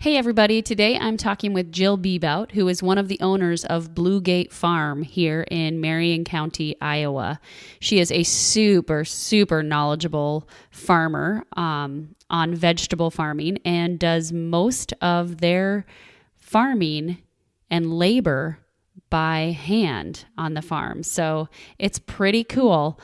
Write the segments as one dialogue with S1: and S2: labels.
S1: Hey everybody, today I'm talking with Jill Beebout, who is one of the owners of Blue Gate Farm here in Marion County, Iowa. She is a super knowledgeable farmer on vegetable farming and does most of their farming and labor by hand on the farm. So it's pretty cool.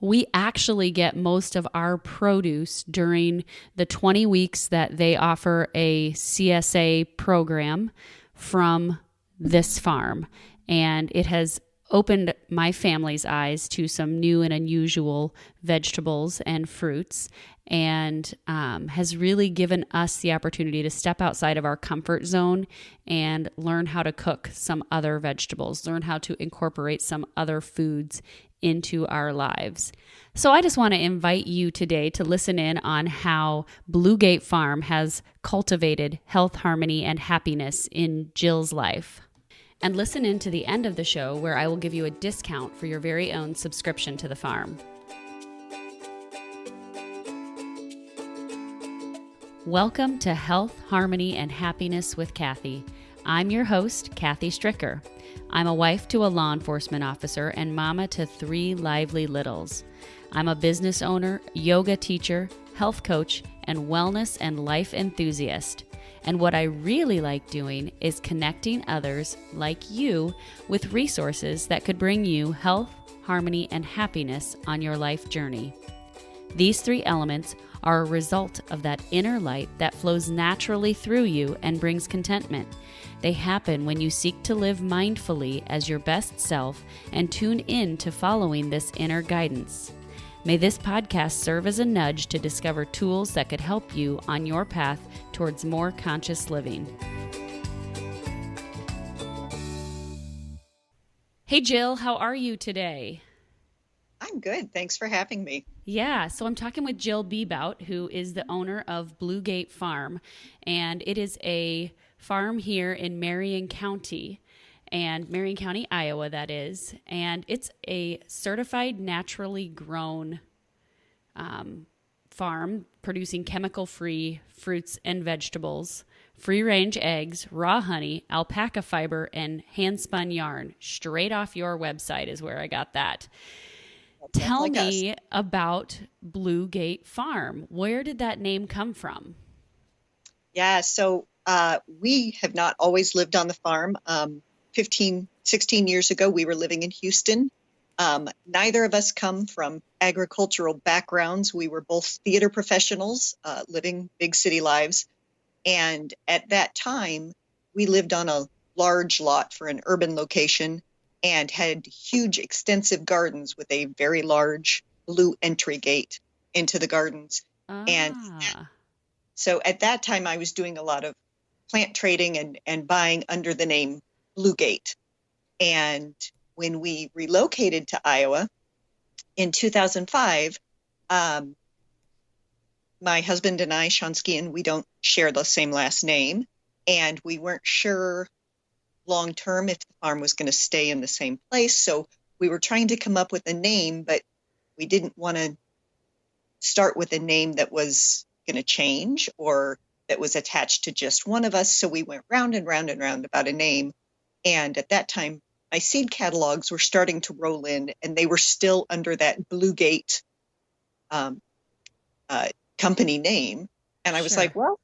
S1: We actually get most of our produce during the 20 weeks that they offer a CSA program from this farm. And it has opened my family's eyes to some new and unusual vegetables and fruits, and has really given us the opportunity to step outside of our comfort zone and learn how to cook some other vegetables, learn how to incorporate some other foods into our lives. So I just want to invite you today to listen in on how Blue Gate Farm has cultivated health, harmony, and happiness in Jill's life. And listen in to the end of the show where I will give you a discount for your very own subscription to the farm. Welcome to Health, Harmony, and Happiness with Kathy. I'm your host, Kathy Stricker. I'm a wife to a law enforcement officer and mama to 3 lively littles. I'm a business owner, yoga teacher, health coach, and wellness and life enthusiast. And what I really like doing is connecting others like you with resources that could bring you health, harmony, and happiness on your life journey. These 3 elements are a result of that inner light that flows naturally through you and brings contentment. They happen when you seek to live mindfully as your best self and tune in to following this inner guidance. May this podcast serve as a nudge to discover tools that could help you on your path towards more conscious living. Hey Jill, how are you today?
S2: I'm good. Thanks for having me.
S1: Yeah, so I'm talking with Jill Beebout, who is the owner of Blue Gate Farm, and it is a farm here in Marion County, Iowa, that is, and it's a certified naturally grown farm producing chemical-free fruits and vegetables, free-range eggs, raw honey, alpaca fiber, and hand-spun yarn. Straight off your website is where I got that. Tell me about Blue Gate Farm. Where did that name come from?
S2: Yeah, so we have not always lived on the farm. 16 years ago, we were living in Houston. Neither of us come from agricultural backgrounds. We were both theater professionals living big city lives. And at that time, we lived on a large lot for an urban location and had huge, extensive gardens with a very large blue entry gate into the gardens. And so at that time, I was doing a lot of plant trading and buying under the name Blue Gate. And when we relocated to Iowa in 2005, my husband and I, Sean Skeehan, we don't share the same last name, and we weren't sure long term if the farm was going to stay in the same place. So we were trying to come up with a name, but we didn't want to start with a name that was going to change or that was attached to just one of us. So we went round and round and round about a name. And at that time, my seed catalogs were starting to roll in, and they were still under that Blue Gate company name. And I was like, well,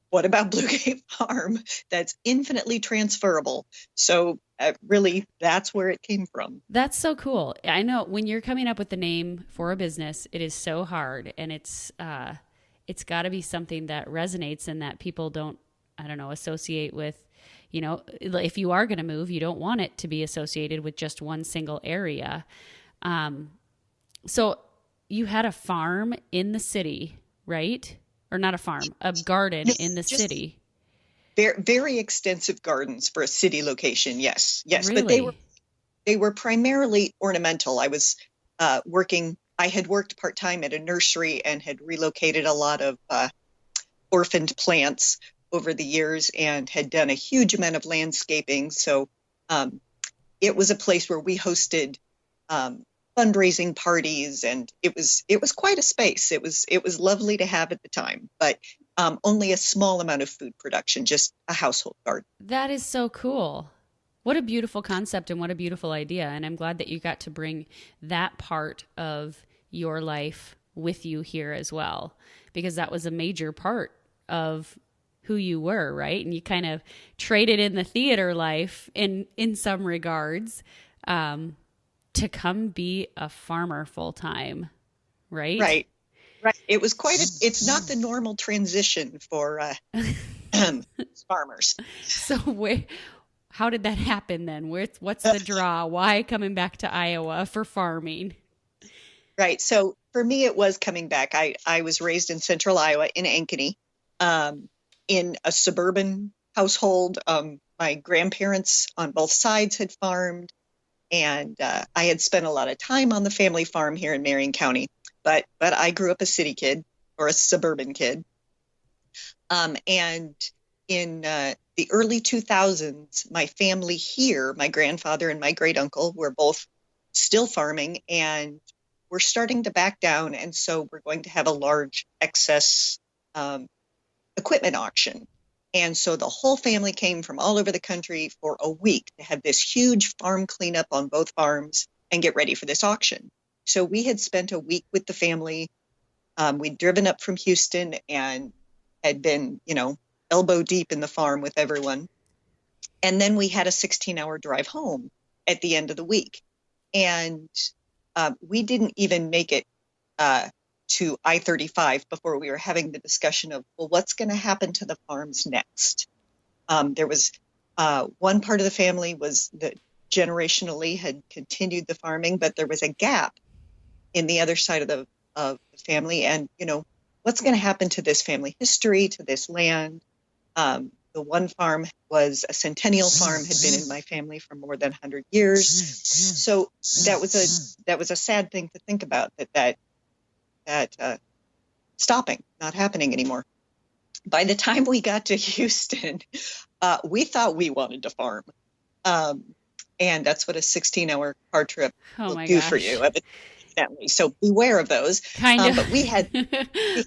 S2: what about Blue Gate Farm? That's infinitely transferable. So really, that's where it came from.
S1: That's so cool. I know when you're coming up with the name for a business, it is so hard, and it's got to be something that resonates and that people don't, associate with. If you are going to move, you don't want it to be associated with just one single area. So you had a farm in the city, right? Or not a farm, a garden in the city.
S2: Very, very extensive gardens for a city location. Yes.
S1: Really?
S2: But they were primarily ornamental. I was I had worked part-time at a nursery and had relocated a lot of orphaned plants over the years and had done a huge amount of landscaping. So it was a place where we hosted fundraising parties, and it was quite a space. It was lovely to have at the time, but only a small amount of food production, just a household garden.
S1: That is so cool. What a beautiful concept and what a beautiful idea. And I'm glad that you got to bring that part of your life with you here as well, because that was a major part of who you were, right? And you kind of traded in the theater life in some regards to come be a farmer full time, right?
S2: Right. Right. It was it's not the normal transition for farmers.
S1: So how did that happen then? What's the draw? Why coming back to Iowa for farming?
S2: Right. So for me, it was coming back. I was raised in central Iowa in Ankeny, in a suburban household. My grandparents on both sides had farmed, and I had spent a lot of time on the family farm here in Marion County. But I grew up a city kid, or a suburban kid. And in the early 2000s, my family here, my grandfather and my great uncle, were both still farming, and we're starting to back down. And so we're going to have a large excess equipment auction. And so the whole family came from all over the country for a week to have this huge farm cleanup on both farms and get ready for this auction. So we had spent a week with the family. We'd driven up from Houston and had been, elbow deep in the farm with everyone. And then we had a 16-hour drive home at the end of the week. And we didn't even make it to I-35 before we were having the discussion of, well, what's going to happen to the farms next? There was one part of the family was that generationally had continued the farming, but there was a gap in the other side of the family. And, what's going to happen to this family history, to this land? The one farm was a centennial farm, had been in my family for more than 100 years. So that was a sad thing to think about, that stopping, not happening anymore. By the time we got to Houston, we thought we wanted to farm. And that's what a 16-hour car trip will do for you. So beware of those.
S1: Kind of.
S2: But we had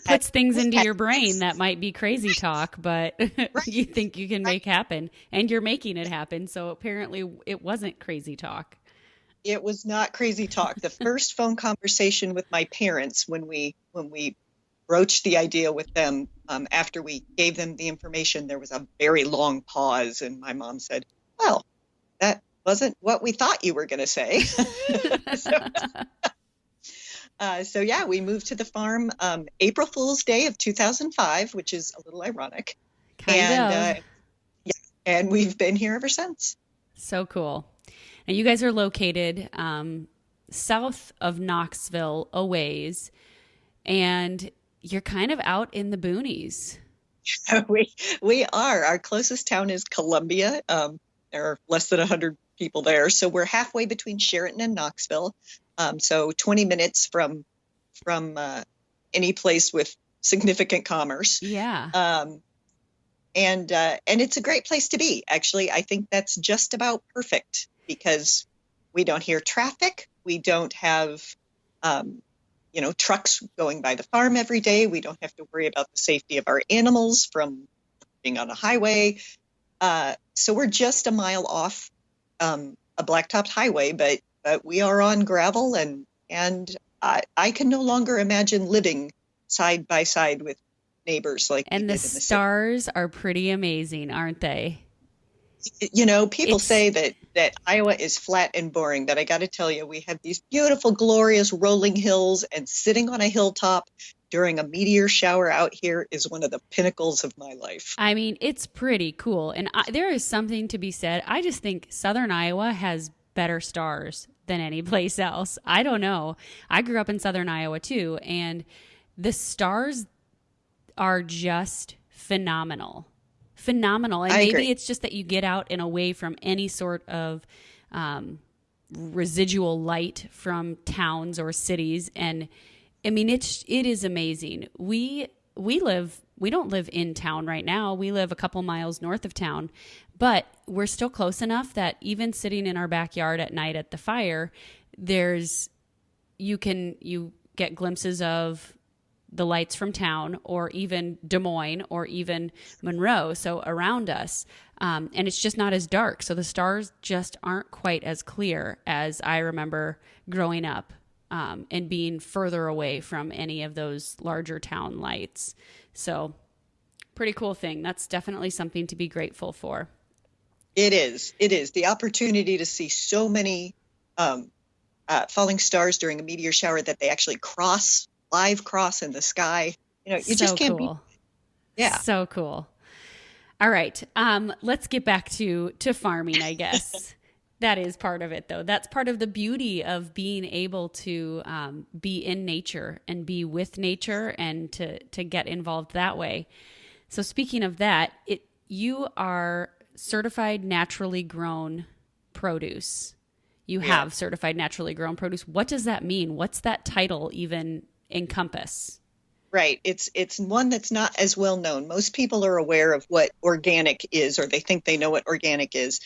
S1: puts things into your brain that might be crazy talk, but right. You think you can make happen, and you're making it happen. So apparently it wasn't crazy talk.
S2: It was not crazy talk. The first phone conversation with my parents, when we broached the idea with them, after we gave them the information, there was a very long pause, and my mom said, "Well, that wasn't what we thought you were going to say." So yeah, we moved to the farm April Fool's Day of 2005, which is a little ironic.
S1: Kind of.
S2: And we've been here ever since.
S1: So cool. And you guys are located south of Knoxville a ways, and you're kind of out in the boonies.
S2: We are. Our closest town is Columbia. There are less than 100 people there. So we're halfway between Sheraton and Knoxville. So 20 minutes from any place with significant commerce.
S1: Yeah.
S2: And it's a great place to be. Actually, I think that's just about perfect because we don't hear traffic. We don't have, trucks going by the farm every day. We don't have to worry about the safety of our animals from being on a highway. So we're just a mile off a blacktopped highway, but we are on gravel, and I can no longer imagine living side by side with neighbors like.
S1: And the stars are pretty amazing, aren't they?
S2: People say that Iowa is flat and boring, but I got to tell you, we have these beautiful, glorious rolling hills, and sitting on a hilltop during a meteor shower out here is one of the pinnacles of my life.
S1: I mean, it's pretty cool. And there is something to be said. I just think Southern Iowa has better stars than any place else. I don't know. I grew up in Southern Iowa too, and the stars are just phenomenal. And maybe it's just that you get out and away from any sort of residual light from towns or cities. And I mean, it is amazing. We don't live in town right now. We live a couple miles north of town, but we're still close enough that even sitting in our backyard at night at the fire, there's you get glimpses of the lights from town, or even Des Moines, or even Monroe, so around us. And it's just not as dark. So the stars just aren't quite as clear as I remember growing up, and being further away from any of those larger town lights. So pretty cool thing. That's definitely something to be grateful for.
S2: It is. It is. The opportunity to see so many falling stars during a meteor shower that they actually live cross in the sky. You
S1: So
S2: just can't
S1: cool.
S2: yeah.
S1: So cool. All right. Let's get back to farming, I guess. That is part of it, though. That's part of the beauty of being able to be in nature and be with nature, and to get involved that way. So speaking of that, you are certified naturally grown produce. You have certified naturally grown produce. What does that mean? What's that title even encompass?
S2: Right. It's one that's not as well known. Most people are aware of what organic is, or they think they know what organic is.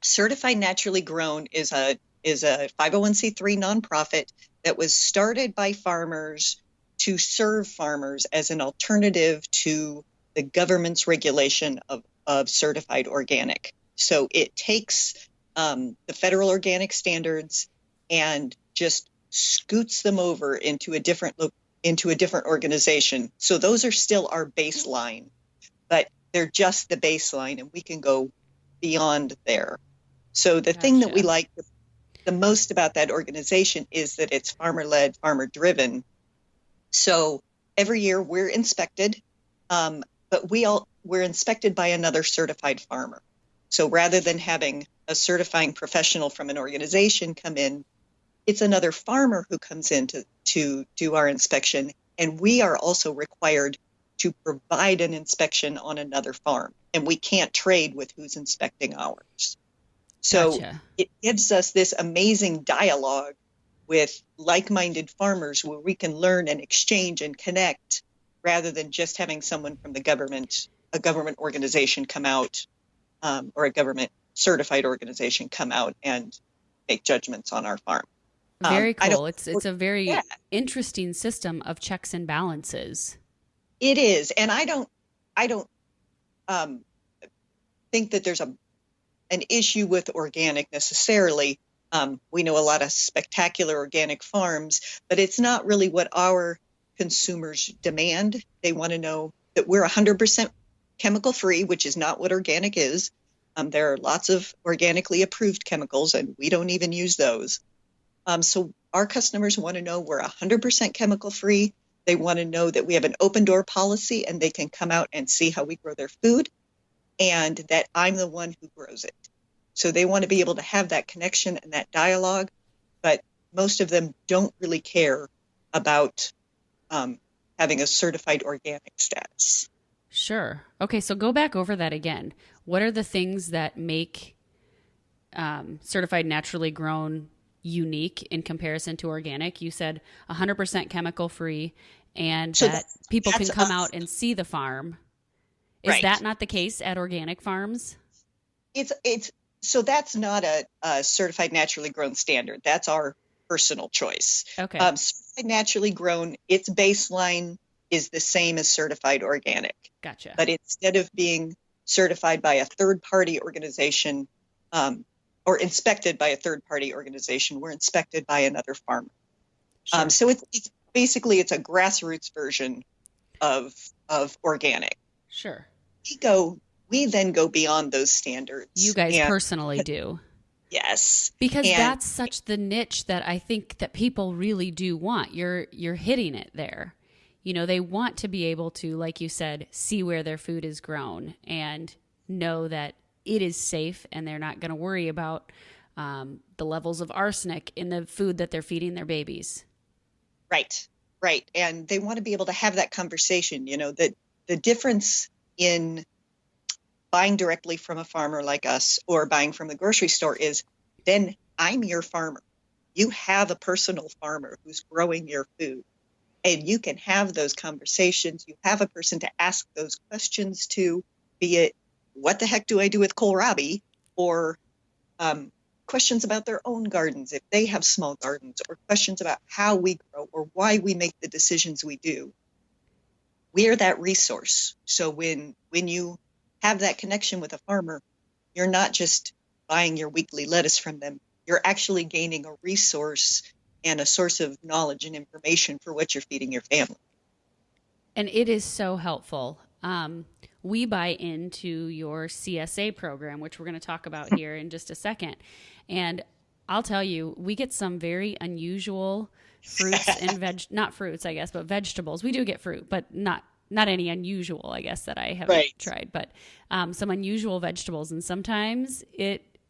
S2: Certified Naturally Grown is a 501c3 nonprofit that was started by farmers to serve farmers as an alternative to the government's regulation of certified organic. So it takes the federal organic standards and just scoots them over into a different organization. So those are still our baseline, but they're just the baseline, and we can go beyond there. So the thing that we like the most about that organization is that it's farmer-led, farmer-driven. So every year we're inspected, but we're inspected by another certified farmer. So rather than having a certifying professional from an organization come in, it's another farmer who comes in to do our inspection. And we are also required to provide an inspection on another farm. And we can't trade with who's inspecting ours. So It gives us this amazing dialogue with like-minded farmers where we can learn and exchange and connect, rather than just having someone from a government organization come out, or a government certified organization come out and make judgments on our farm.
S1: Very cool. It's a very interesting system of checks and balances.
S2: It is, and I don't think that there's an issue with organic necessarily. We know a lot of spectacular organic farms, but it's not really what our consumers demand. They want to know that we're 100% chemical free, which is not what organic is. There are lots of organically approved chemicals, and we don't even use those. So our customers want to know we're 100% chemical free. They want to know that we have an open door policy, and they can come out and see how we grow their food, and that I'm the one who grows it. So they want to be able to have that connection and that dialogue, but most of them don't really care about having a certified organic status.
S1: Sure. Okay, so go back over that again. What are the things that make certified naturally grown unique in comparison to organic? You said 100% chemical free, and so that people can come out and see the farm. Is that not the case at organic farms?
S2: So that's not a certified naturally grown standard. That's our personal choice.
S1: Okay.
S2: Certified naturally grown, its baseline is the same as certified organic.
S1: Gotcha.
S2: But instead of being certified by a third-party organization, or inspected by a third-party organization, we're inspected by another farmer. Sure. So it's basically a grassroots version of organic.
S1: Sure.
S2: We then go beyond those standards.
S1: You guys personally do.
S2: Yes.
S1: Because that's such the niche that I think that people really do want. You're hitting it there. They want to be able to, like you said, see where their food is grown and know that it is safe, and they're not going to worry about the levels of arsenic in the food that they're feeding their babies.
S2: Right. And they want to be able to have that conversation, that the difference in buying directly from a farmer like us or buying from the grocery store is, then I'm your farmer. You have a personal farmer who's growing your food, and you can have those conversations. You have a person to ask those questions to, be it, what the heck do I do with kohlrabi? Or questions about their own gardens, if they have small gardens, or questions about how we grow or why we make the decisions we do. We are that resource. So when you have that connection with a farmer, you're not just buying your weekly lettuce from them. You're actually gaining a resource and a source of knowledge and information for what you're feeding your family.
S1: And it is so helpful. We buy into your CSA program, which we're going to talk about here in just a second. And I'll tell you, we get some very unusual fruits and not fruits, I guess, but vegetables. We do get fruit, but not any unusual, I guess, that I haven't tried, but some unusual vegetables. And sometimes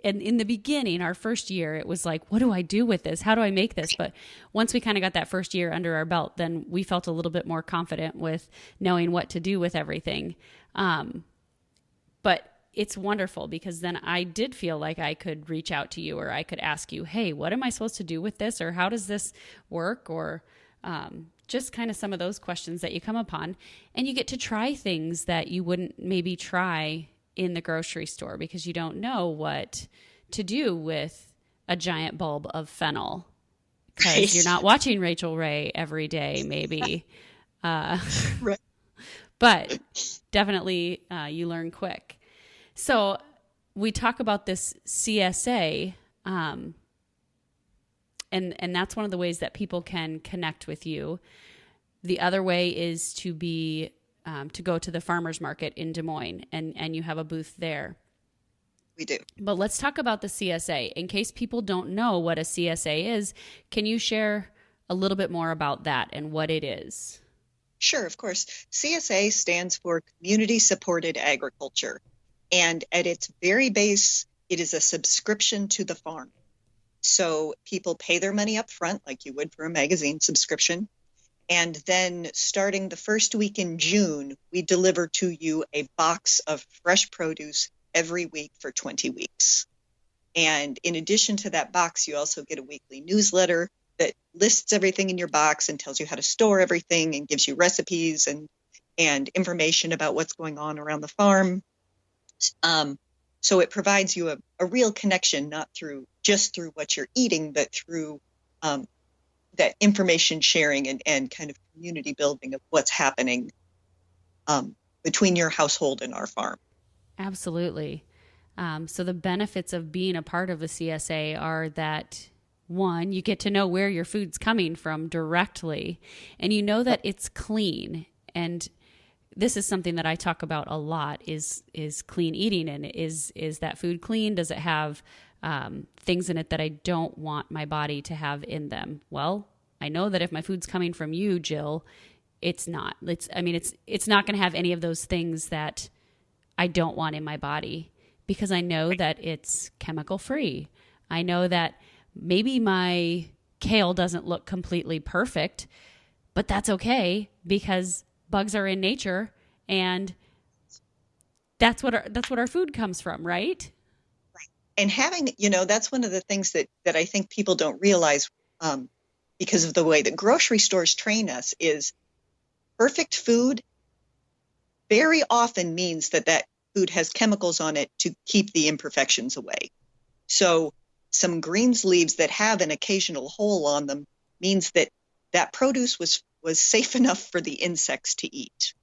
S1: and in the beginning, our first year, it was like, what do I do with this? How do I make this? But once we kind of got that first year under our belt, then we felt a little bit more confident with knowing what to do with everything. But it's wonderful because then I did feel like I could reach out to you, or I could ask you, hey, what am I supposed to do with this? Or how does this work? Or just kind of some of those questions that you come upon. And you get to try things that you wouldn't maybe try in the grocery store because you don't know what to do with a giant bulb of fennel because you're not watching Rachel Ray every day, maybe.
S2: Right.
S1: But definitely you learn quick. So we talk about this CSA, and that's one of the ways that people can connect with you. The other way is to be to go to the farmers market in Des Moines, and you have a booth there.
S2: We do.
S1: But let's talk about the CSA. In case people don't know what a CSA is, can you share a little bit more about that and what it is?
S2: Sure, of course. CSA stands for Community Supported Agriculture. And at its very base, it is a subscription to the farm. So people pay their money up front, like you would for a magazine subscription. And then starting the first week in June, we deliver to you a box of fresh produce every week for 20 weeks. And in addition to that box, you also get a weekly newsletter that lists everything in your box and tells you how to store everything and gives you recipes and information about what's going on around the farm. So it provides you a real connection, not just through what you're eating, but through that information sharing and kind of community building of what's happening between your household and our farm.
S1: Absolutely. So the benefits of being a part of the CSA are that, one, you get to know where your food's coming from directly, and you know that it's clean. And this is something that I talk about a lot is clean eating. And is that food clean? Does it have things in it that I don't want my body to have in them? Well, I know that if my food's coming from you, Jill, it's not. It's not going to have any of those things that I don't want in my body because I know that it's chemical free. I know that maybe my kale doesn't look completely perfect, but that's okay because bugs are in nature and that's what our food comes from, right?
S2: And having, that's one of the things that I think people don't realize because of the way that grocery stores train us is perfect food very often means that food has chemicals on it to keep the imperfections away. So some greens leaves that have an occasional hole on them means that produce was safe enough for the insects to eat.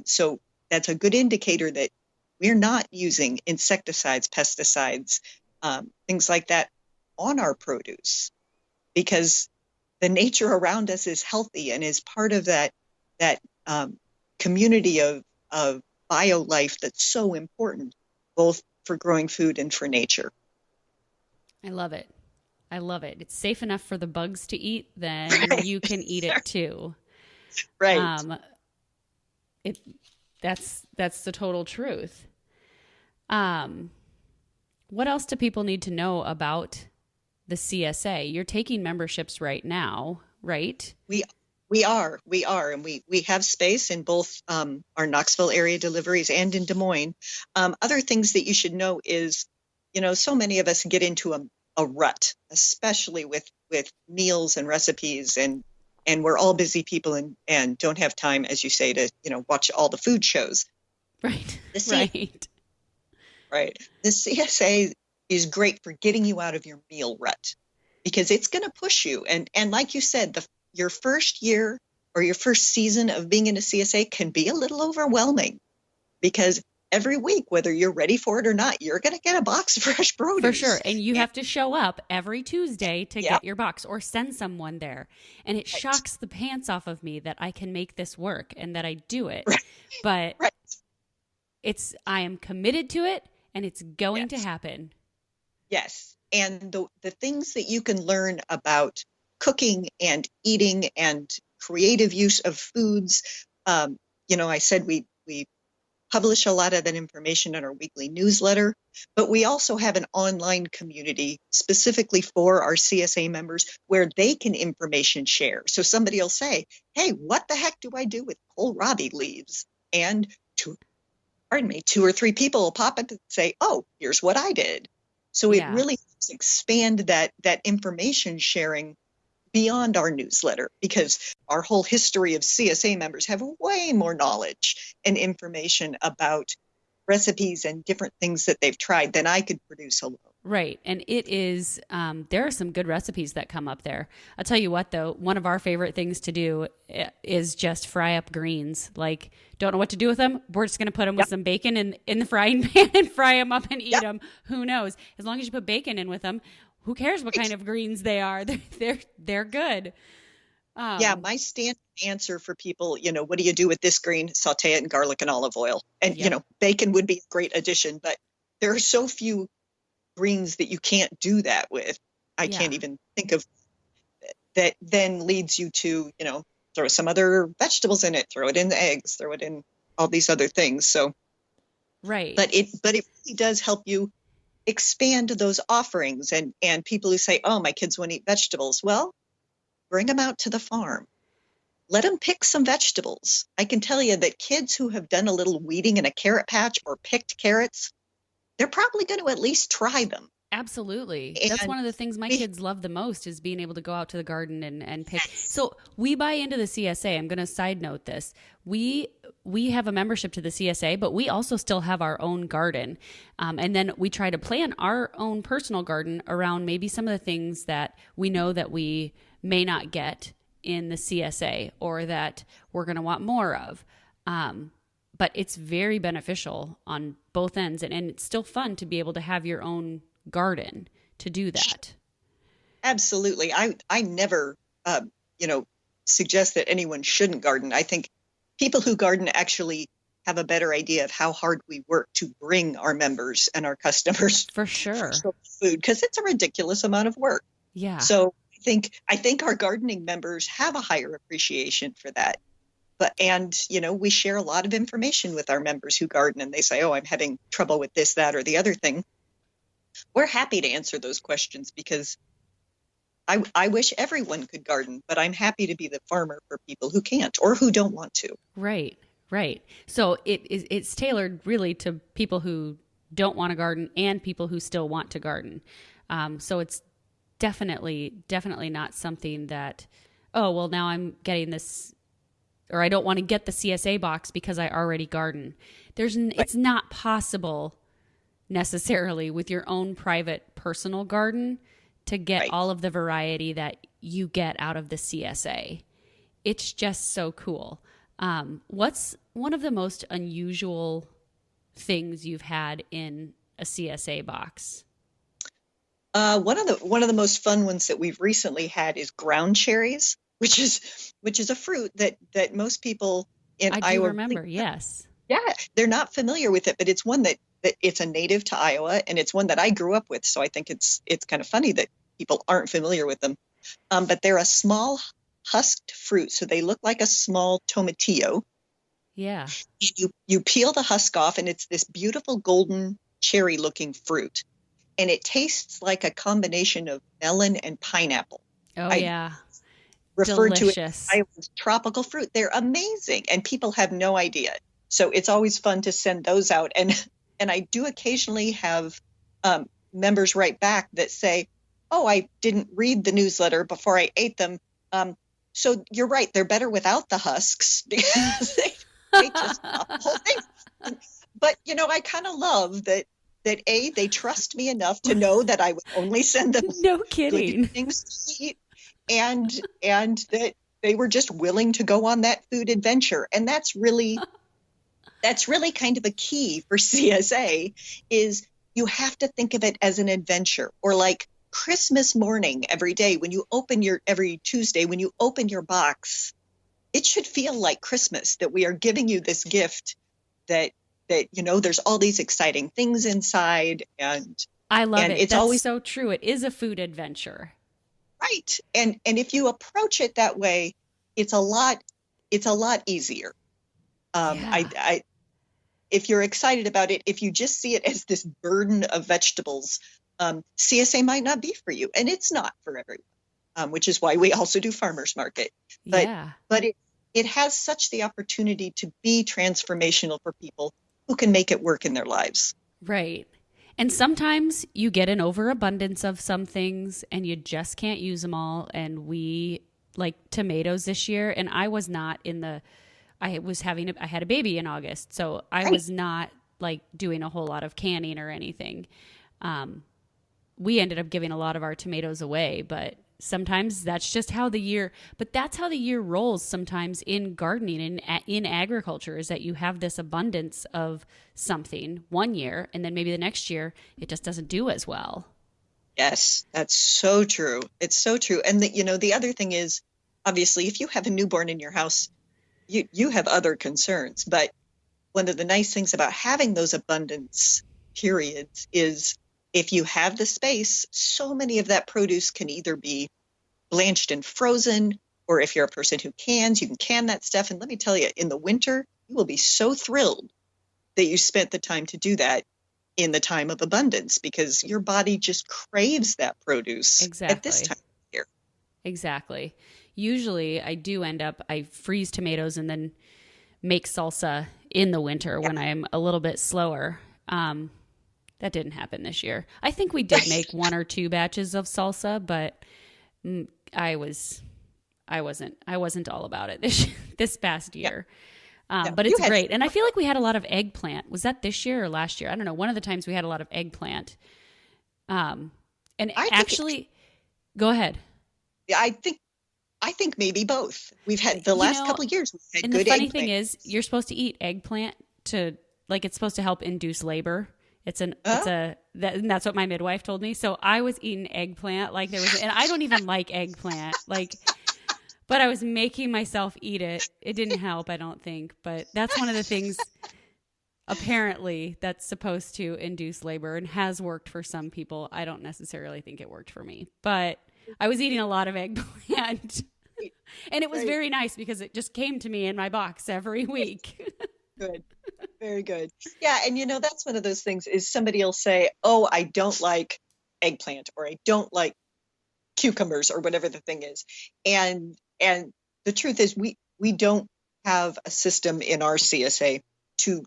S2: So that's a good indicator that we're not using insecticides, pesticides, things like that on our produce because the nature around us is healthy and is part of that community of bio life that's so important, both for growing food and for nature.
S1: I love it. It's safe enough for the bugs to eat, then you can eat it too.
S2: Right.
S1: That's the total truth. What else do people need to know about the CSA? You're taking memberships right now, right? We are, and we have space in both our Knoxville area deliveries and in Des Moines. Other things that you should know is, so many of us get into a rut, especially with meals and recipes, and we're all busy people and don't have time, as you say, to watch all the food shows. Right.
S2: Right. The CSA is great for getting you out of your meal rut because it's going to push you. And like you said, your first year or your first season of being in a CSA can be a little overwhelming because every week, whether you're ready for it or not, you're going to get a box of fresh produce.
S1: For sure. And you have to show up every Tuesday to
S2: Yep.
S1: get your box or send someone there. And it
S2: Right.
S1: shocks the pants off of me that I can make this work and that I do it.
S2: Right.
S1: But
S2: Right.
S1: I am committed to it and it's going to
S2: Yes.
S1: happen.
S2: Yes. And the things that you can learn about cooking and eating and creative use of foods. I said we publish a lot of that information in our weekly newsletter, but we also have an online community specifically for our CSA members where they can information share. So somebody will say, hey, what the heck do I do with kohlrabi leaves? And two or three people will pop up and say, oh, here's what I did. So it really helps expand that information sharing beyond our newsletter because our whole history of CSA members have way more knowledge and information about recipes and different things that they've tried than I could produce alone.
S1: Right. And it is, there are some good recipes that come up there. I'll tell you what, though, one of our favorite things to do is just fry up greens. Like, don't know what to do with them. We're just going to put them with some bacon in the frying pan and fry them up and eat them. Who knows? As long as you put bacon in with them, who cares what kind of greens they are? They're good.
S2: My standard answer for people, what do you do with this green? Saute it in garlic and olive oil. And, bacon would be a great addition, but there are so few greens that you can't do that with. I can't even think of that then leads you to, throw some other vegetables in it, throw it in the eggs, throw it in all these other things. So,
S1: right.
S2: But it really does help you expand those offerings and people who say, oh, my kids won't eat vegetables. Well, bring them out to the farm. Let them pick some vegetables. I can tell you that kids who have done a little weeding in a carrot patch or picked carrots, they're probably going to at least try them.
S1: Absolutely. That's one of the things my kids love the most is being able to go out to the garden and pick. So we buy into the CSA. I'm going to side note this. We have a membership to the CSA, but we also still have our own garden. And then we try to plan our own personal garden around maybe some of the things that we know that we may not get in the CSA or that we're going to want more of. But it's very beneficial on both ends. And it's still fun to be able to have your own garden to do that.
S2: Absolutely. I never, suggest that anyone shouldn't garden. I think people who garden actually have a better idea of how hard we work to bring our members and our customers
S1: for sure
S2: food because it's a ridiculous amount of work.
S1: Yeah.
S2: So I think our gardening members have a higher appreciation for that. And we share a lot of information with our members who garden and they say, oh, I'm having trouble with this, that, or the other thing. We're happy to answer those questions because I wish everyone could garden, but I'm happy to be the farmer for people who can't or who don't want to.
S1: Right. So it's tailored really to people who don't want to garden and people who still want to garden. So it's definitely not something that, oh, well, now I'm getting this, or I don't want to get the CSA box because I already garden. It's not possible necessarily with your own private personal garden to get all of the variety that you get out of the CSA. It's just so cool. What's one of the most unusual things you've had in a CSA box?
S2: One of the most fun ones that we've recently had is ground cherries, which is a fruit that most people in Iowa. I do
S1: remember, yes.
S2: Yeah, they're not familiar with it, but it's one that it's a native to Iowa, and it's one that I grew up with. So I think it's kind of funny that people aren't familiar with them. But they're a small husked fruit, so they look like a small tomatillo.
S1: Yeah.
S2: You peel the husk off, and it's this beautiful golden cherry-looking fruit, and it tastes like a combination of melon and pineapple.
S1: Oh, yeah.
S2: Referred
S1: Delicious.
S2: to it as Iowa's tropical fruit. They're amazing, and people have no idea. So it's always fun to send those out. And I do occasionally have members write back that say, oh, I didn't read the newsletter before I ate them. So you're right. They're better without the husks because they just the whole thing. But, I kind of love that that they trust me enough to know that I would only send them
S1: No
S2: good
S1: kidding.
S2: things to eat, and that they were just willing to go on that food adventure. And that's really kind of a key for CSA, is you have to think of it as an adventure, or like Christmas morning every day when you open your every Tuesday when you open your box, it should feel like Christmas, that we are giving you this gift, that there's all these exciting things inside,
S1: I love
S2: and
S1: it.
S2: it's
S1: That's
S2: always
S1: so true. It is a food adventure.
S2: right. And if you approach it that way, it's a lot easier.
S1: Yeah.
S2: I If you're excited about it, if you just see it as this burden of vegetables, CSA might not be for you, and it's not for everyone, which is why we also do farmers market. But
S1: Yeah.
S2: but it has such the opportunity to be transformational for people who can make it work in their lives.
S1: Right. And sometimes you get an overabundance of some things and you just can't use them all. And we like tomatoes this year, and I was not in the I had a baby in August, so I
S2: Right.
S1: was not like doing a whole lot of canning or anything. Um, we ended up giving a lot of our tomatoes away, but sometimes that's how the year rolls sometimes in gardening and in agriculture, is that you have this abundance of something one year, and then maybe the next year it just doesn't do as well.
S2: Yes, that's so true. It's so true. And the other thing is, obviously, if you have a newborn in your house, you have other concerns. But one of the nice things about having those abundance periods is, if you have the space, so many of that produce can either be blanched and frozen, or if you're a person who cans, you can can that stuff. And let me tell you, in the winter, you will be so thrilled that you spent the time to do that in the time of abundance, because your body just craves that produce at this
S1: Exactly.
S2: time of year.
S1: Exactly. Usually I freeze tomatoes and then make salsa in the winter when I'm a little bit slower. That didn't happen this year. I think we did make one or two batches of salsa, but I was I wasn't all about it this past
S2: Yeah,
S1: year.
S2: no,
S1: But
S2: you
S1: it's
S2: had
S1: great, and I feel like we had a lot of eggplant. Was that this year or last year? I don't know. One of the times we had a lot of eggplant. And
S2: I think
S1: actually, go ahead.
S2: I think I think maybe both. We've had the
S1: You
S2: last
S1: know,
S2: couple of years, we've had
S1: and the
S2: good
S1: funny thing
S2: eggplant.
S1: is, you're supposed to eat eggplant to like it's supposed to help induce labor. It's
S2: Uh,
S1: a and that's what my midwife told me. So I was eating eggplant like there was, and I don't even like eggplant. Like, but I was making myself eat it. It didn't help, I don't think. But that's one of the things apparently that's supposed to induce labor and has worked for some people. I don't necessarily think it worked for me, but I was eating a lot of eggplant. And it was
S2: right.
S1: very nice because it just came to me in my box every week.
S2: Good. Very good. Yeah, and that's one of those things, is somebody will say, "Oh, I don't like eggplant," or "I don't like cucumbers," or whatever the thing is. And the truth is, we don't have a system in our CSA to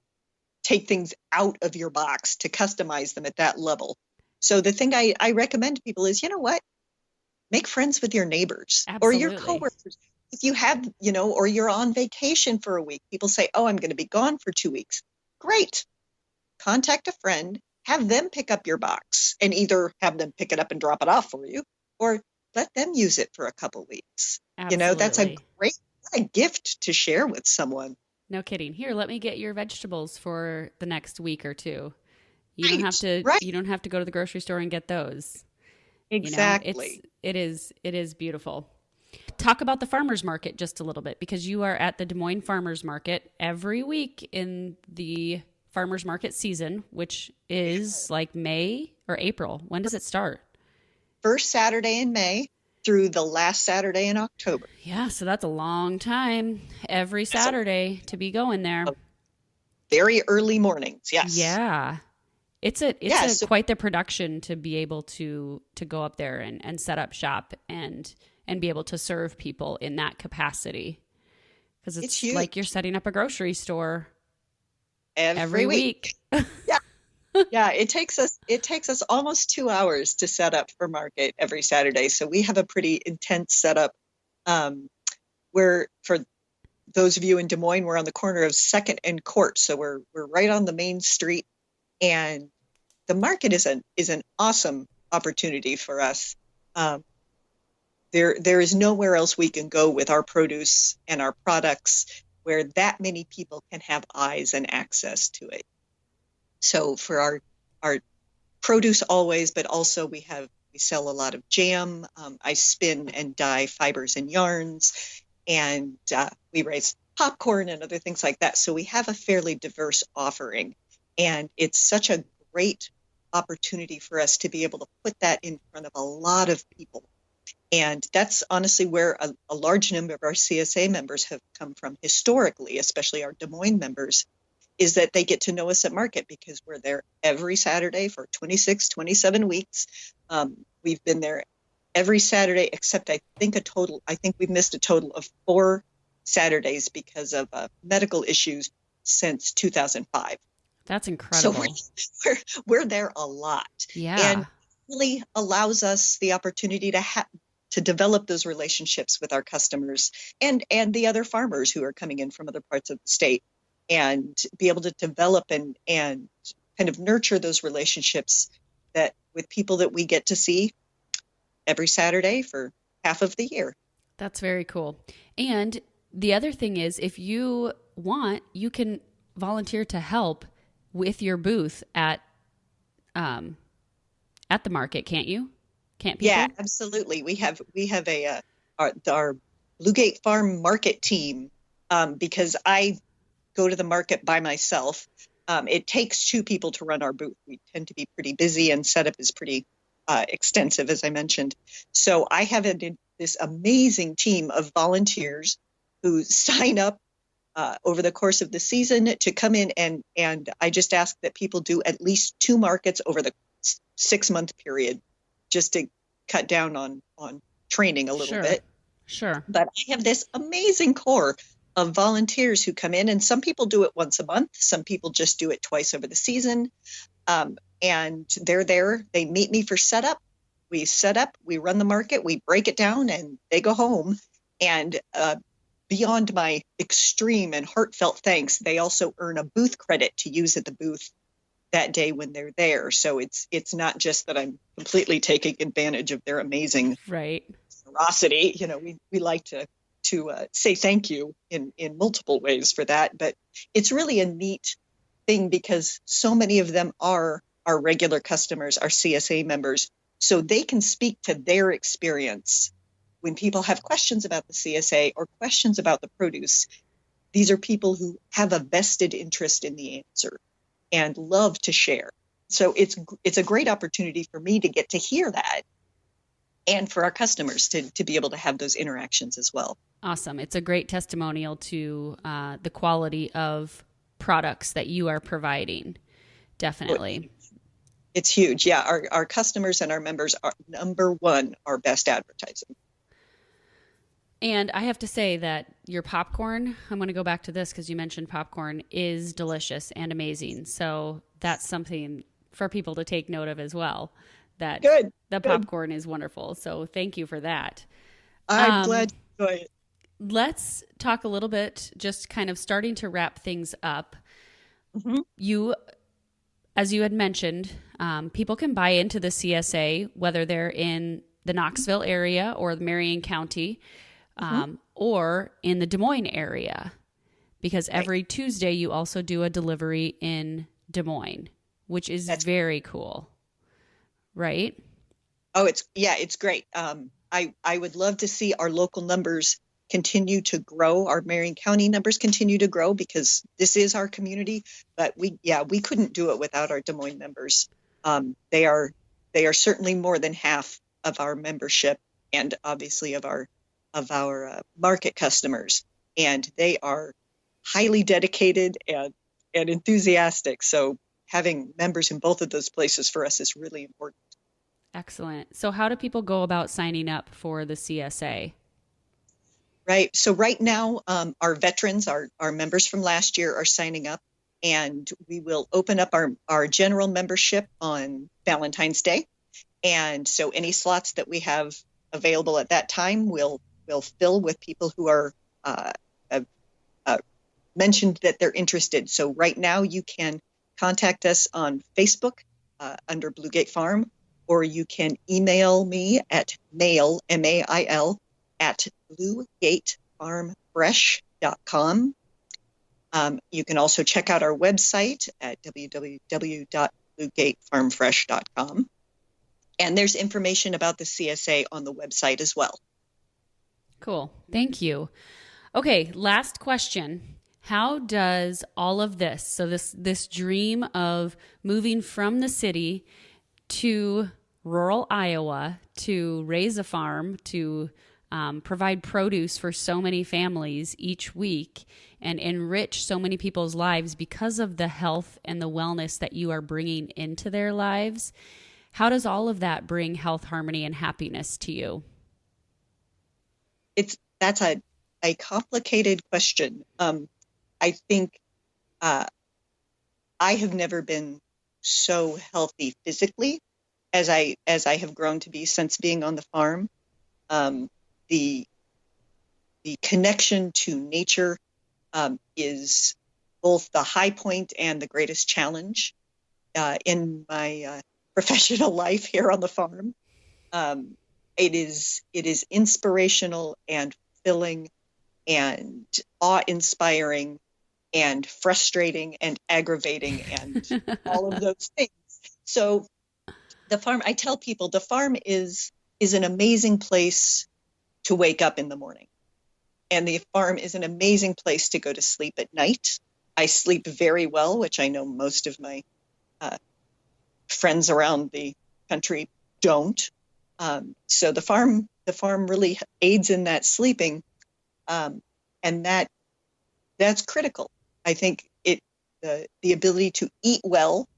S2: take things out of your box, to customize them at that level. So the thing I recommend to people is, what? Make friends with your neighbors or your
S1: Absolutely.
S2: coworkers. If you have, or you're on vacation for a week, people say, "Oh, I'm going to be gone for 2 weeks." Great. Contact a friend, have them pick up your box, and either have them pick it up and drop it off for you, or let them use it for a couple weeks. That's a
S1: Absolutely.
S2: great a gift to share with someone.
S1: No kidding. Here, let me get your vegetables for the next week or two.
S2: Right, right,
S1: You don't have to go to the grocery store and get those.
S2: exactly.
S1: It is beautiful. Talk about the farmers market just a little bit, because you are at the Des Moines Farmers Market every week in the farmers market season, which is like May or April. When does it start?
S2: First Saturday in May through the last Saturday in October.
S1: Yeah, so that's a long time every
S2: So
S1: Saturday to be going there.
S2: very early mornings. Yes.
S1: Yeah. It's
S2: Yeah.
S1: a
S2: So
S1: quite the production to be able to go up there and set up shop and be able to serve people in that capacity, because
S2: it's
S1: it's
S2: huge
S1: like you're setting up a grocery store
S2: every
S1: every
S2: week.
S1: week.
S2: Yeah. Yeah, it takes us almost 2 hours to set up for market every Saturday. So we have a pretty intense setup. Um, where for those of you in Des Moines, we're on the corner of Second and Court, so we're right on the main street, and the market is an awesome opportunity for us. Um, there is nowhere else we can go with our produce and our products where that many people can have eyes and access to it. So for our produce always, but also we sell a lot of jam. I spin and dye fibers and yarns, and we raise popcorn and other things like that. So we have a fairly diverse offering, and it's such a great opportunity for us to be able to put that in front of a lot of people. And that's honestly where a large number of our CSA members have come from historically, especially our Des Moines members, is that they get to know us at market because we're there every Saturday for 26, 27 weeks. We've been there every Saturday, except I think we've missed a total of 4 Saturdays because of medical issues since 2005.
S1: That's incredible.
S2: So we're there a lot.
S1: Yeah.
S2: And really allows us the opportunity to develop those relationships with our customers and the other farmers who are coming in from other parts of the state, and be able to develop and kind of nurture those relationships that with people that we get to see every Saturday for half of the year.
S1: That's very cool. And the other thing is, if you want, you can volunteer to help with your booth at the market, can't you? Can't people?
S2: Yeah, absolutely. We have our Bluegate Farm market team, because I go to the market by myself. It takes 2 people to run our booth. We tend to be pretty busy, and setup is pretty extensive, as I mentioned. So I have this amazing team of volunteers who sign up over the course of the season to come in, and I just ask that people do at least 2 markets over the 6-month period, just to cut down on training a little bit.
S1: Sure.
S2: But I have this amazing core of volunteers who come in, and some people do it once a month. Some people just do it twice over the season. And they're there. They meet me for setup. We set up, we run the market, we break it down, and they go home. And beyond my extreme and heartfelt thanks, they also earn a booth credit to use at the booth that day when they're there. So it's not just that I'm completely taking advantage of their amazing generosity. You know, we like to say thank you in multiple ways for that. But it's really a neat thing because so many of them are our regular customers, our CSA members, so they can speak to their experience. When people have questions about the CSA or questions about the produce, these are people who have a vested interest in the answer and love to share. So it's a great opportunity for me to get to hear that, and for our customers to be able to have those interactions as well.
S1: Awesome. It's a great testimonial to the quality of products that you are providing. Definitely.
S2: It's huge. Yeah. Our customers and our members are number one, our best advertising.
S1: And I have to say that your popcorn, I'm going to go back to this because you mentioned popcorn, is delicious and amazing. So that's something for people to take note of as well, that the popcorn is wonderful. So thank you for that.
S2: I'm glad you enjoy it.
S1: Let's talk a little bit, just kind of starting to wrap things up.
S2: Mm-hmm.
S1: You, as you had mentioned, people can buy into the CSA, whether they're in the Knoxville area or the Marion County, or in the Des Moines area, because every Tuesday you also do a delivery in Des Moines, which is very cool, right?
S2: Oh, it's great. I would love to see our local numbers continue to grow. Our Marion County numbers continue to grow because this is our community, but we couldn't do it without our Des Moines members. They are certainly more than half of our membership and obviously of our market customers, and they are highly dedicated and enthusiastic. So having members in both of those places for us is really important.
S1: Excellent. So how do people go about signing up for the CSA?
S2: Right. So right now, our veterans, our members from last year are signing up, and we will open up our general membership on Valentine's Day. And so any slots that we have available at that time will fill with people who are mentioned that they're interested. So right now you can contact us on Facebook. under Blue Gate Farm, or you can email me at mail, M-A-I-L, at bluegatefarmfresh.com. You can also check out our website at www.bluegatefarmfresh.com. And there's information about the CSA on the website as well.
S1: Cool. Thank you. Okay, last question. How does all of this, so this dream of moving from the city to rural Iowa to raise a farm, to provide produce for so many families each week and enrich so many people's lives because of the health and the wellness that you are bringing into their lives, how does all of that bring health, harmony, and happiness to you?
S2: That's a complicated question. I think I have never been so healthy physically as I have grown to be since being on the farm. The connection to nature is both the high point and the greatest challenge in my professional life here on the farm. It is inspirational and fulfilling and awe-inspiring and frustrating and aggravating and all of those things. So the farm, I tell people, the farm is an amazing place to wake up in the morning. And the farm is an amazing place to go to sleep at night. I sleep very well, which I know most of my friends around the country don't. So the farm really aids in that sleeping, and that's critical. I think the ability to eat well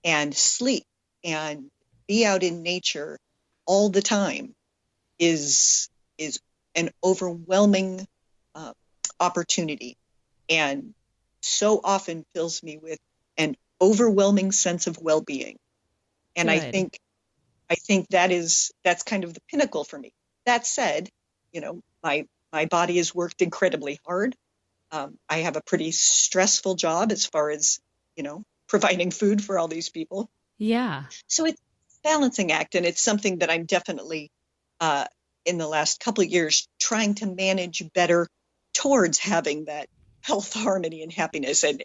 S2: and sleep and be out in nature all the time is an overwhelming opportunity, and so often fills me with an overwhelming sense of well-being. And
S1: Good.
S2: I think that's kind of the pinnacle for me. That said, my body has worked incredibly hard. I have a pretty stressful job as far as, providing food for all these people.
S1: Yeah.
S2: So it's a balancing act, and it's something that I'm definitely in the last couple of years trying to manage better towards having that health, harmony, and happiness. And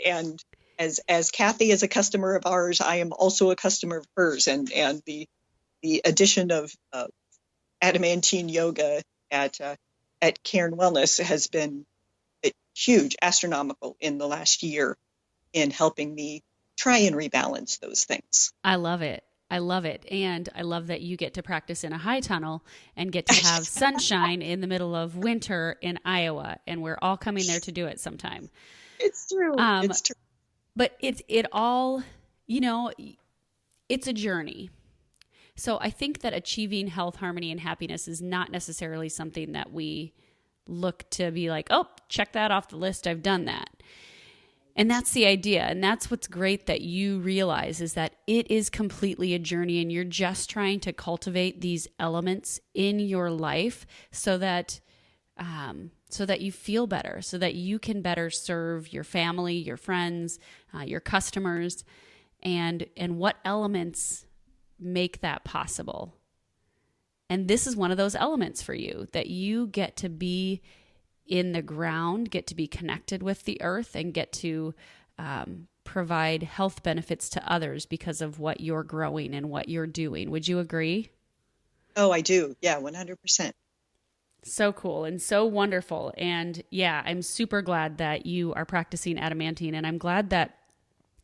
S2: as Kathy is a customer of ours, I am also a customer of hers. And the addition of adamantine yoga at Cairn Wellness has been huge, astronomical in the last year in helping me try and rebalance those things.
S1: I love it. I love it. And I love that you get to practice in a high tunnel and get to have sunshine in the middle of winter in Iowa. And we're all coming there to do it sometime.
S2: It's true. It's true.
S1: But it all, it's a journey. So I think that achieving health, harmony, and happiness is not necessarily something that we look to be like, oh, check that off the list. I've done that. And that's the idea. And that's what's great that you realize is that it is completely a journey, and you're just trying to cultivate these elements in your life so that you feel better, so that you can better serve your family, your friends, your customers, and what elements make that possible. And this is one of those elements for you, that you get to be in the ground, get to be connected with the earth, and get to provide health benefits to others because of what you're growing and what you're doing. Would you agree?
S2: Oh, I do. Yeah, 100%.
S1: So cool and so wonderful. And yeah, I'm super glad that you are practicing adamantine, and I'm glad that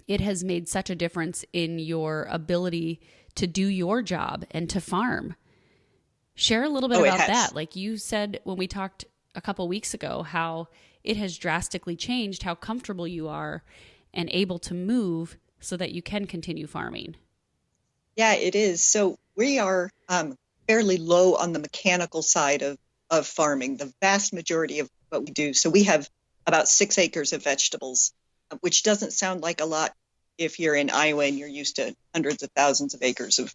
S1: it has made such a difference in your ability to do your job and to farm. Share a little bit about that. Like you said when we talked a couple weeks ago, how it has drastically changed how comfortable you are and able to move so that you can continue farming.
S2: Yeah, it is. So we are fairly low on the mechanical side of farming, the vast majority of what we do. So we have about 6 acres of vegetables, which doesn't sound like a lot if you're in Iowa and you're used to hundreds of thousands of acres of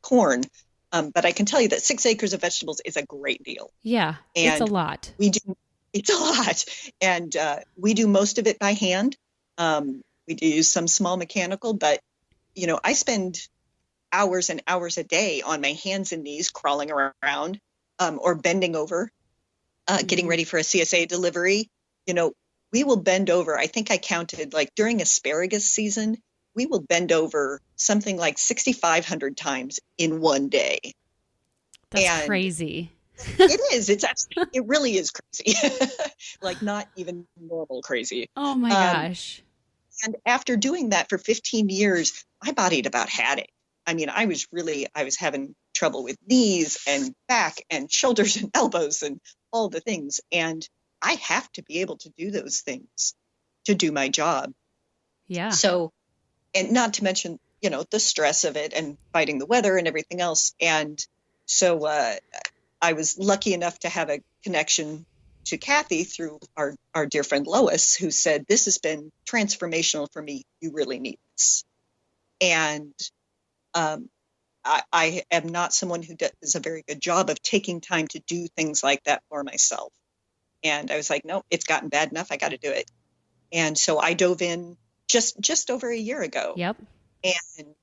S2: corn. But I can tell you that 6 acres of vegetables is a great deal.
S1: Yeah,
S2: and
S1: it's a lot.
S2: It's a lot. And we do most of it by hand. We do use some small mechanical, but, I spend hours and hours a day on my hands and knees, crawling around, or bending over, getting ready for a CSA delivery. We will bend over. I think I counted, like, during asparagus season, we will bend over something like 6,500 times in one day.
S1: That's crazy.
S2: It is. It really is crazy. Like, not even normal crazy.
S1: Oh my gosh.
S2: And after doing that for 15 years, my body had about had it. I mean, I was having trouble with knees and back and shoulders and elbows and all the things. And I have to be able to do those things to do my job.
S1: Yeah.
S2: So, and not to mention, the stress of it and fighting the weather and everything else. And so I was lucky enough to have a connection to Kathy through our dear friend Lois, who said, "This has been transformational for me. You really need this." And I am not someone who does a very good job of taking time to do things like that for myself. And I was like, no, it's gotten bad enough. I got to do it. And so I dove in just over a year ago.
S1: Yep.
S2: And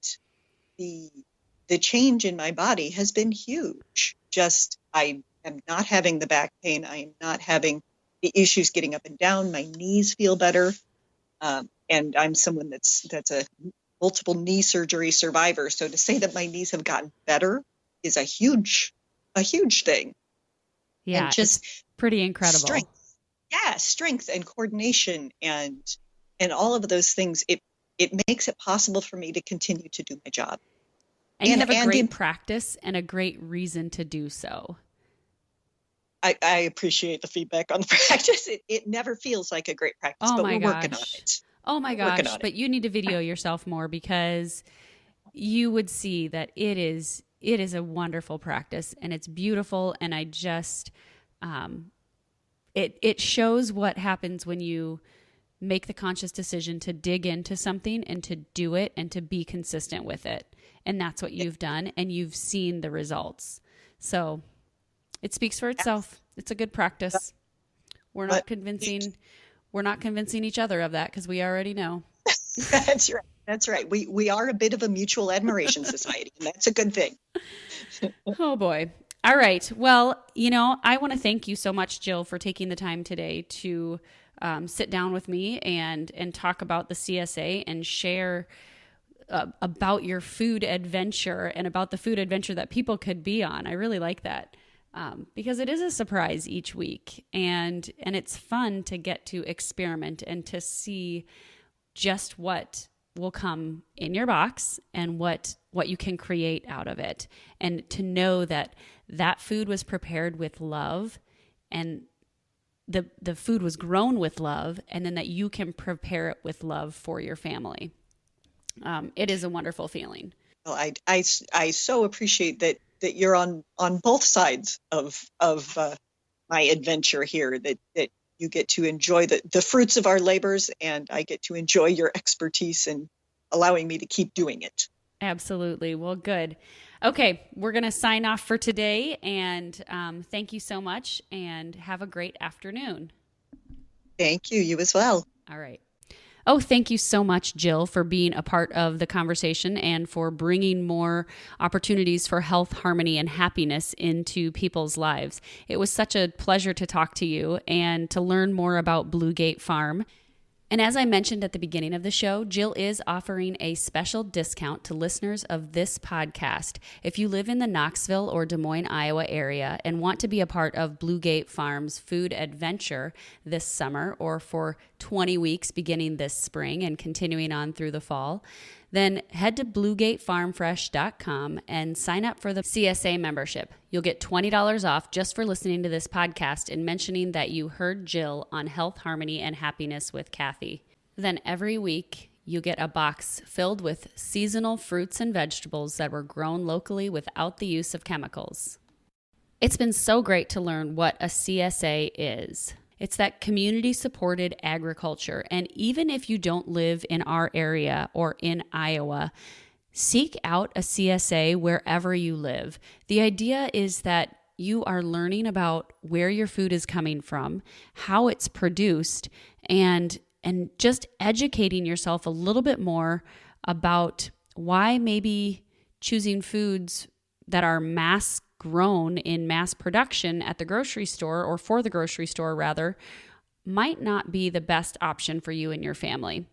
S2: the change in my body has been huge. I am not having the back pain. I am not having the issues getting up and down. My knees feel better. And I'm someone that's a multiple knee surgery survivor. So to say that my knees have gotten better is a huge thing.
S1: Yeah,
S2: and just
S1: it's pretty incredible.
S2: Strength and coordination and all of those things. It makes it possible for me to continue to do my job.
S1: And you have a great practice and a great reason to do so.
S2: I appreciate the feedback on the practice. It never feels like a great practice, but we're working on it.
S1: Oh my gosh, but you need to video yourself more, because you would see that it is a wonderful practice and it's beautiful. And I just, it shows what happens when you make the conscious decision to dig into something and to do it and to be consistent with it. And that's what you've done, and you've seen the results. So it speaks for itself. It's a good practice. We're not convincing each other of that, because we already know.
S2: That's right. We are a bit of a mutual admiration society, and that's a good thing.
S1: Oh boy. All right. Well, I want to thank you so much, Jill, for taking the time today to sit down with me and talk about the CSA and share about your food adventure and about the food adventure that people could be on. I really like that. Because it is a surprise each week, and it's fun to get to experiment and to see just what will come in your box and what you can create out of it, and to know that food was prepared with love, and the food was grown with love, and then that you can prepare it with love for your family. It is a wonderful feeling.
S2: Well, I so appreciate that you're on both sides of my adventure here, that you get to enjoy the fruits of our labors, and I get to enjoy your expertise in allowing me to keep doing it.
S1: Absolutely. Well, good. Okay, we're going to sign off for today, and thank you so much, and have a great afternoon.
S2: Thank you. You as well.
S1: All right. Oh, thank you so much, Jill, for being a part of the conversation and for bringing more opportunities for health, harmony, and happiness into people's lives. It was such a pleasure to talk to you and to learn more about Blue Gate Farm. And as I mentioned at the beginning of the show, Jill is offering a special discount to listeners of this podcast. If you live in the Knoxville or Des Moines, Iowa area and want to be a part of Blue Gate Farm's food adventure this summer, or for 20 weeks beginning this spring and continuing on through the fall, then head to BlueGateFarmFresh.com and sign up for the CSA membership. You'll get $20 off just for listening to this podcast and mentioning that you heard Jill on Health, Harmony, and Happiness with Kathy. Then every week, you get a box filled with seasonal fruits and vegetables that were grown locally without the use of chemicals. It's been so great to learn what a CSA is. It's that community-supported agriculture. And even if you don't live in our area or in Iowa, seek out a CSA wherever you live. The idea is that you are learning about where your food is coming from, how it's produced, and just educating yourself a little bit more about why maybe choosing foods that are mass grown in mass production at the grocery store, or for the grocery store rather, might not be the best option for you and your family.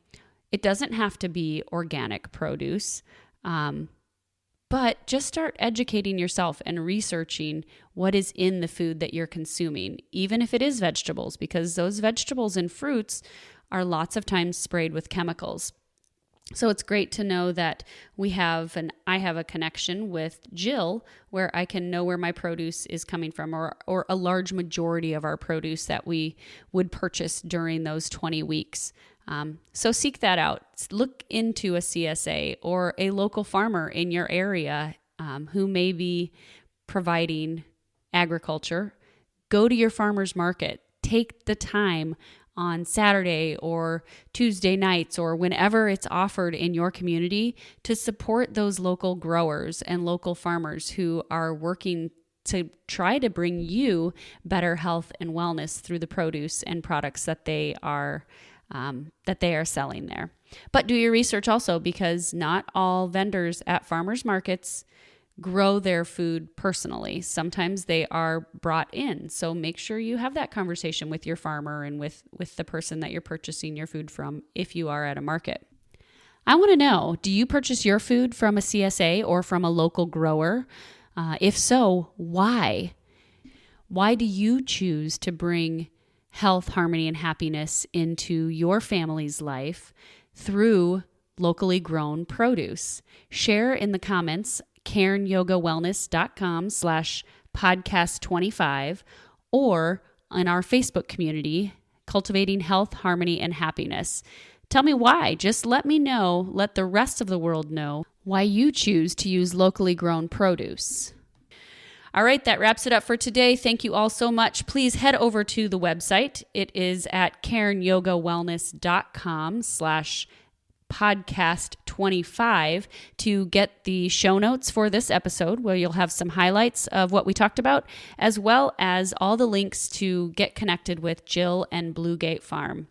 S1: It doesn't have to be organic produce, but just start educating yourself and researching what is in the food that you're consuming, even if it is vegetables, because those vegetables and fruits are lots of times sprayed with chemicals. So it's great to know that I have a connection with Jill where I can know where my produce is coming from, or a large majority of our produce that we would purchase during those 20 weeks. So seek that out. Look into a CSA or a local farmer in your area who may be providing agriculture. Go to your farmer's market. Take the time on Saturday or Tuesday nights or whenever it's offered in your community to support those local growers and local farmers who are working to try to bring you better health and wellness through the produce and products that they are selling there. But do your research also, because not all vendors at farmers markets grow their food personally. Sometimes they are brought in. So make sure you have that conversation with your farmer and with the person that you're purchasing your food from if you are at a market. I want to know, do you purchase your food from a CSA or from a local grower? If so, why? Why do you choose to bring health, harmony, and happiness into your family's life through locally grown produce? Share in the comments, cairnyogawellness.com/podcast25, or in our Facebook community, Cultivating Health, Harmony, and Happiness. Tell me why. Just let me know, let the rest of the world know why you choose to use locally grown produce. All right, that wraps it up for today. Thank you all so much. Please head over to the website. It is at cairnyogawellness.com/podcast25 to get the show notes for this episode, where you'll have some highlights of what we talked about, as well as all the links to get connected with Jill and Blue Gate Farm.